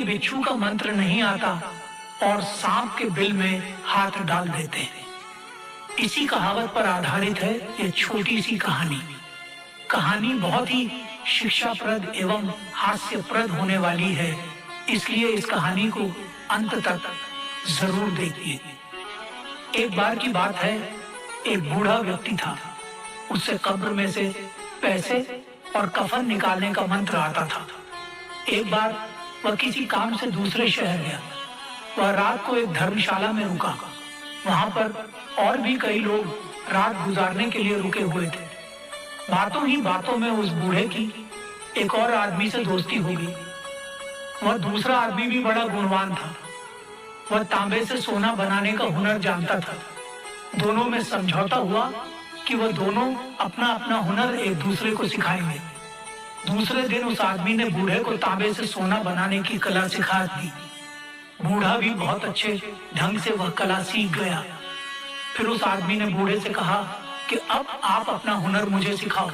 बिच्छू का मंत्र नहीं आता और सांप के बिल में हाथ डाल देते हैं। इसी कहावत पर आधारित है ये छोटी सी कहानी। कहानी बहुत ही शिक्षाप्रद एवं हास्यप्रद होने वाली है, इसलिए इस कहानी को अंत तक जरूर देखिए। एक बार की बात है, एक बूढ़ा व्यक्ति था। उससे कब्र में से पैसे और कफन निकालने का मंत्र आता था। एक बार वह किसी काम से दूसरे शहर गया। वह रात को एक धर्मशाला में रुका। वहां पर और भी कई लोग रात गुजारने के लिए रुके हुए थे। बातों ही बातों में उस बूढ़े की एक और आदमी से दोस्ती हो गई। वह दूसरा आदमी भी बड़ा गुणवान था। वह तांबे से सोना बनाने का हुनर जानता था। दोनों में समझौता हुआ कि वह दोनों अपना अपना हुनर एक दूसरे को सिखाएंगे। दूसरे दिन उस आदमी ने बूढ़े को तांबे से सोना बनाने की कला सिखा दी। बूढ़ा भी बहुत अच्छे ढंग से वह कला सीख गया। फिर उस आदमी ने बूढ़े से कहा कि अब आप अपना हुनर मुझे सिखाओ।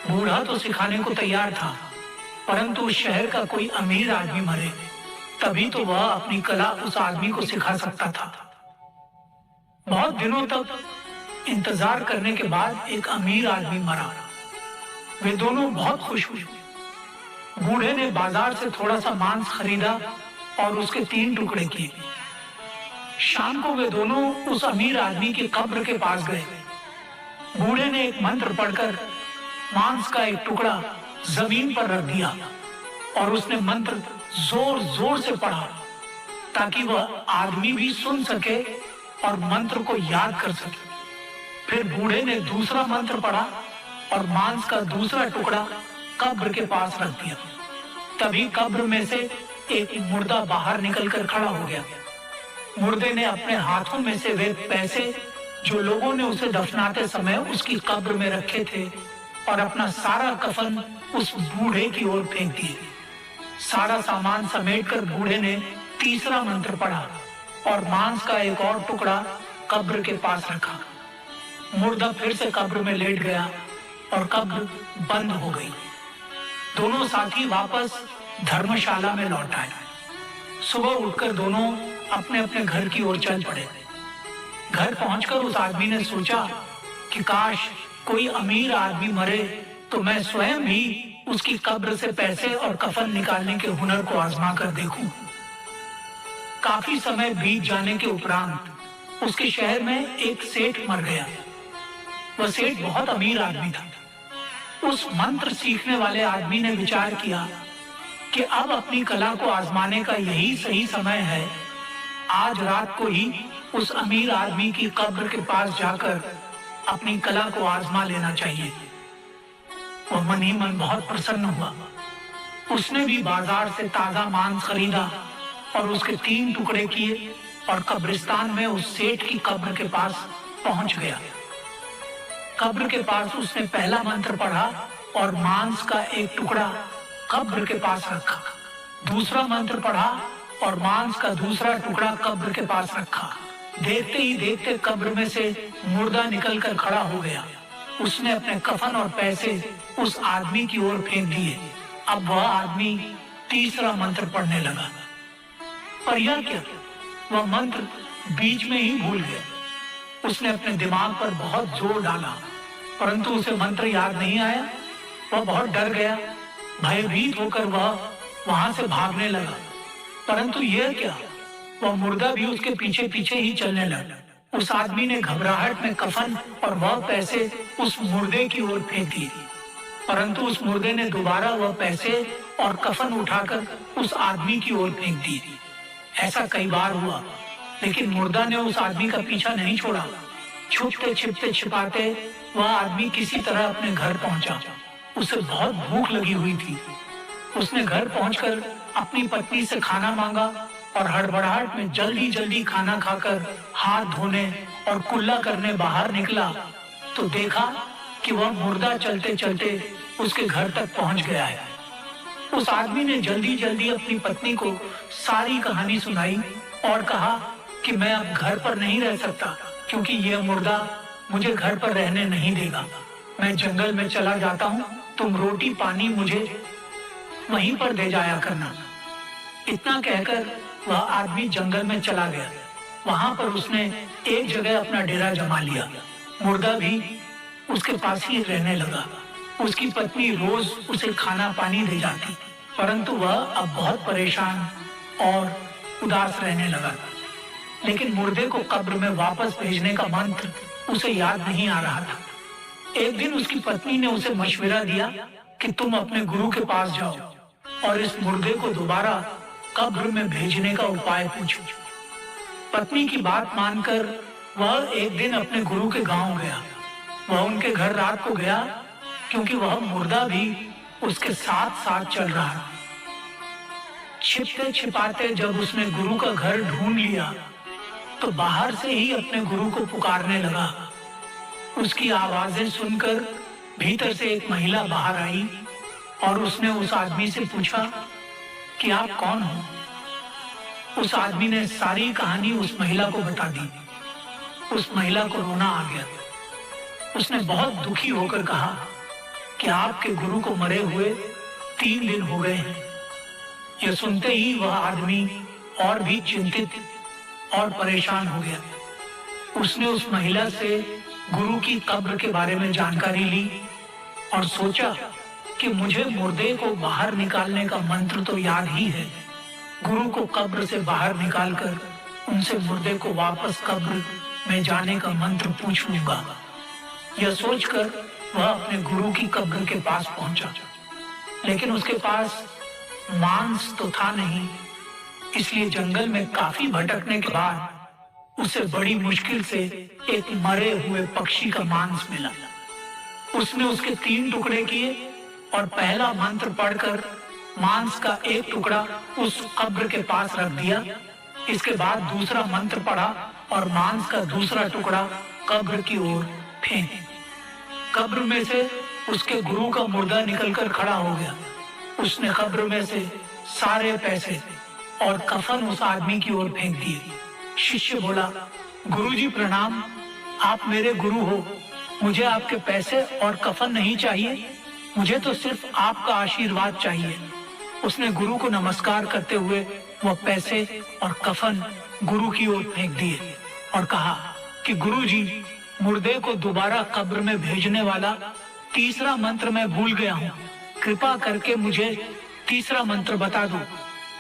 बूढ़ा तो सिखाने को तैयार था, परंतु उस शहर का कोई अमीर आदमी मरे, तभी तो वह अपनी कला उस आदमी को सिखा सकता था। बहुत दिनों तक इंतजार करने के बाद एक अमीर आदमी मरा। वे दोनों बहुत खुश हुए। बूढ़े ने बाजार से थोड़ा सा मांस खरीदा और उसके 3 टुकड़े किए। शाम को वे दोनों उस अमीर आदमी की कब्र के पास गए। बूढ़े ने एक मंत्र पढ़कर मांस का एक टुकड़ा जमीन पर रख दिया और उसने मंत्र जोर जोर से पढ़ा ताकि वह आदमी भी सुन सके और मंत्र को याद कर सके। फिर बूढ़े ने दूसरा मंत्र पढ़ा और मांस का दूसरा टुकड़ा कब्र के पास रख दिया। तभी कब्र में से एक मुर्दा बाहर निकलकर खड़ा हो गया। मुर्दे ने अपने हाथों में से वे पैसे जो लोगों ने उसे दफनाते समय उसकी कब्र में रखे थे और अपना सारा कफन उस बूढ़े की ओर फेंक दिए। सारा सामान समेटकर बूढ़े ने तीसरा मंत्र पढ़ा और मांस का एक और टुकड़ा कब्र के पास रखा। मुर्दा फिर से कब्र में लेट गया और कब्र बंद हो गई। दोनों साथी वापस धर्मशाला में लौट आए। सुबह उठकर दोनों अपने अपने घर की ओर चल पड़े। घर पहुंचकर उस आदमी ने सोचा कि काश कोई अमीर आदमी मरे तो मैं स्वयं ही उसकी कब्र से पैसे और कफन निकालने के हुनर को आजमा कर देखूं। काफी समय बीत जाने के उपरांत उसके शहर में एक सेठ मर गया। वह सेठ बहुत अमीर आदमी था। उस मंत्र सीखने वाले आदमी ने विचार किया कि अब अपनी कला को आजमाने का यही सही समय है। आज रात को ही उस अमीर आदमी की कब्र के पास जाकर अपनी कला को आजमा लेना चाहिए। वह मन ही मन बहुत प्रसन्न हुआ। उसने भी बाजार से ताजा मांस खरीदा और उसके 3 टुकड़े किए और कब्रिस्तान में उस सेठ की कब्र के पास पहुंच गया। कब्र के पास उसने पहला मंत्र पढ़ा और मांस का एक टुकड़ा कब्र के पास रखा। दूसरा मंत्र पढ़ा और मांस का दूसरा टुकड़ा कब्र के पास रखा। देखते ही देखते कब्र में से मुर्दा निकलकर खड़ा हो गया। उसने अपने कफन और पैसे उस आदमी की ओर फेंक दिए। अब वह आदमी तीसरा मंत्र पढ़ने लगा, पर यह क्या, वह मंत्र बीच में ही भूल गया। उसने अपने दिमाग पर बहुत जोर डाला, परंतु उसे मंत्र याद नहीं आया। वह बहुत डर गया। भयभीत होकर वह वहां से भागने लगा, परंतु यह क्या, वह मुर्दा भी उसके पीछे पीछे ही चलने लगा। उस आदमी ने घबराहट में कफन और वह पैसे उस मुर्दे की ओर फेंक दिए, परंतु उस मुर्दे ने दोबारा वह पैसे और कफन उठाकर उस आदमी की ओर फेंक दिए। ऐसा कई बार हुआ, लेकिन मुर्दा ने उस आदमी का पीछा नहीं छोड़ा। छुपते छिपते छिपाते वह आदमी किसी तरह अपने घर पहुंचा। उसे बहुत भूख लगी हुई थी। उसने घर पहुंचकर अपनी पत्नी से खाना मांगा और हड़बड़ाहट में जल्दी जल्दी खाना खाकर हाथ धोने और कुल्ला करने बाहर निकला तो देखा कि वह मुर्दा चलते चलते उसके घर तक पहुंच गया है। उस आदमी ने जल्दी जल्दी अपनी पत्नी को सारी कहानी सुनाई और कहा कि मैं अब घर पर नहीं रह सकता, क्योंकि यह मुर्दा मुझे घर पर रहने नहीं देगा। मैं जंगल में चला जाता हूँ, तुम रोटी पानी मुझे वहीं पर दे जाया करना। इतना कहकर वह आदमी जंगल में चला गया। वहां पर उसने एक जगह अपना डेरा जमा लिया। मुर्दा भी उसके पास ही रहने लगा। उसकी पत्नी रोज उसे खाना पानी दे जाती, परंतु वह अब बहुत परेशान और उदास रहने लगा। लेकिन मुर्दे को कब्र में वापस भेजने का मंत्र उसे याद नहीं आ रहा था। एक दिन उसकी पत्नी ने उसे मशवरा दिया कि तुम अपने गुरु के पास जाओ और इस मुर्दे को दोबारा कब्र में भेजने का उपाय पूछो। पत्नी की बात मानकर वह एक दिन अपने गुरु के गांव गया। वह उनके घर रात को गया क्योंकि वह मुर्दा भी उसके साथ साथ चल रहा था। छिपते छिपाते जब उसने गुरु का घर ढूंढ लिया तो बाहर से ही अपने गुरु को पुकारने लगा। उसकी आवाजें सुनकर भीतर से एक महिला बाहर आई और उसने उस आदमी से पूछा कि आप कौन हो। उस आदमी ने सारी कहानी उस महिला को बता दी। उस महिला को रोना आ गया। उसने बहुत दुखी होकर कहा कि आपके गुरु को मरे हुए 3 दिन हो गए हैं। यह सुनते ही वह आदमी और भी चिंतित और परेशान हो गया। उसने उस महिला से गुरु की कब्र के बारे में जानकारी ली और सोचा कि मुझे मुर्दे को बाहर निकालने का मंत्र तो याद ही है। गुरु को कब्र से बाहर निकालकर उनसे मुर्दे को वापस कब्र में जाने का मंत्र पूछ लूंगा। यह सोचकर वह अपने गुरु की कब्र के पास पहुंचा, लेकिन उसके पास मांस तो था नहीं। इसलिए जंगल में काफी भटकने के बाद उसे बड़ी मुश्किल से एक मरे हुए पक्षी का मांस मिला। उसने उसके 3 टुकड़े किए और पहला मंत्र पढ़कर मांस का एक टुकड़ा उस कब्र के पास रख दिया। इसके बाद दूसरा मंत्र पढ़ा और मांस का दूसरा टुकड़ा कब्र की ओर फेंक। कब्र में से उसके गुरु का मुर्दा निकलकर खड़ा हो गया। उसने कब्र में से सारे पैसे और कफन उस आदमी की ओर फेंक दिए। शिष्य बोला, गुरुजी प्रणाम, आप मेरे गुरु हो। मुझे आपके पैसे और कफन नहीं चाहिए, मुझे तो सिर्फ आपका आशीर्वाद चाहिए। उसने गुरु को नमस्कार करते हुए वह पैसे और कफन गुरु की ओर फेंक दिए और कहा कि गुरुजी, मुर्दे को दोबारा कब्र में भेजने वाला तीसरा मंत्र मैं भूल गया हूँ। कृपा करके मुझे तीसरा मंत्र बता दो।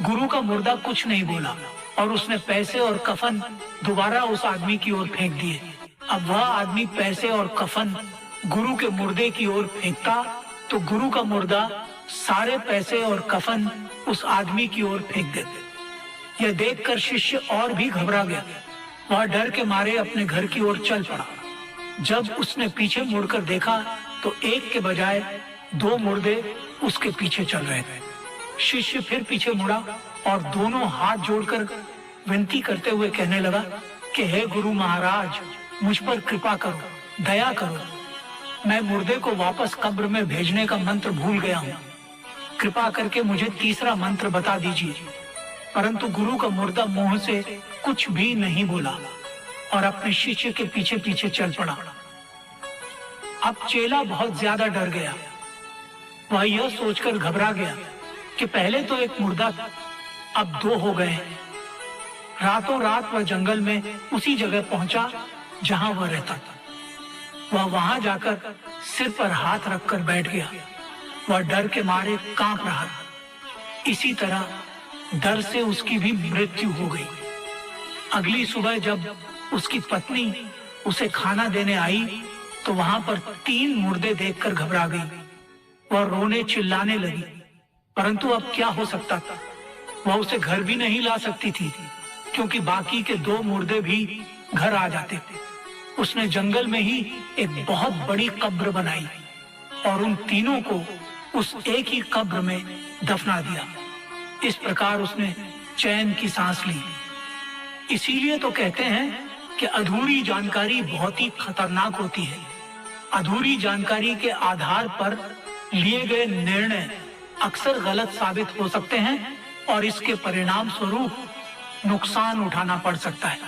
गुरु का मुर्दा कुछ नहीं बोला और उसने पैसे और कफन दोबारा उस आदमी की ओर फेंक दिए। अब वह आदमी पैसे और कफन गुरु के मुर्दे की ओर फेंकता तो गुरु का मुर्दा सारे पैसे और कफन उस आदमी की ओर फेंक देते। यह देखकर शिष्य और भी घबरा गया। वह डर के मारे अपने घर की ओर चल पड़ा। जब उसने पीछे मुड़कर देखा तो एक के बजाय 2 मुर्दे उसके पीछे चल रहे थे। शिष्य फिर पीछे मुड़ा और दोनों हाथ जोड़कर विनती करते हुए कहने लगा कि हे गुरु महाराज, मुझ पर कृपा करो, दया करो। मैं मुर्दे को वापस कब्र में भेजने का मंत्र भूल गया हूँ। कृपा करके मुझे तीसरा मंत्र बता दीजिए। परंतु गुरु का मुर्दा मुंह से कुछ भी नहीं बोला और अपने शिष्य के पीछे पीछे चल पड़ा। अब चेला बहुत ज्यादा डर गया। वह यह सोचकर घबरा गया कि पहले तो एक मुर्दा था, अब 2 हो गए हैं। रातों रात वह जंगल में उसी जगह पहुंचा जहां वह रहता था। वह वहां जाकर सिर पर हाथ रखकर बैठ गया। वह डर के मारे कांप रहा था। इसी तरह डर से उसकी भी मृत्यु हो गई। अगली सुबह जब उसकी पत्नी उसे खाना देने आई तो वहां पर 3 मुर्दे देखकर घबरा गई। वह रोने चिल्लाने लगी, परंतु अब क्या हो सकता था। वह उसे घर भी नहीं ला सकती थी क्योंकि बाकी के 2 मुर्दे भी घर आ जाते थे। उसने जंगल में ही एक बहुत बड़ी कब्र बनाई और उन तीनों को उस एक ही कब्र में दफना दिया। इस प्रकार उसने चैन की सांस ली। इसीलिए तो कहते हैं कि अधूरी जानकारी बहुत ही खतरनाक होती है। अधूरी जानकारी के आधार पर लिए गए निर्णय अक्सर गलत साबित हो सकते हैं और इसके परिणाम स्वरूप नुकसान उठाना पड़ सकता है।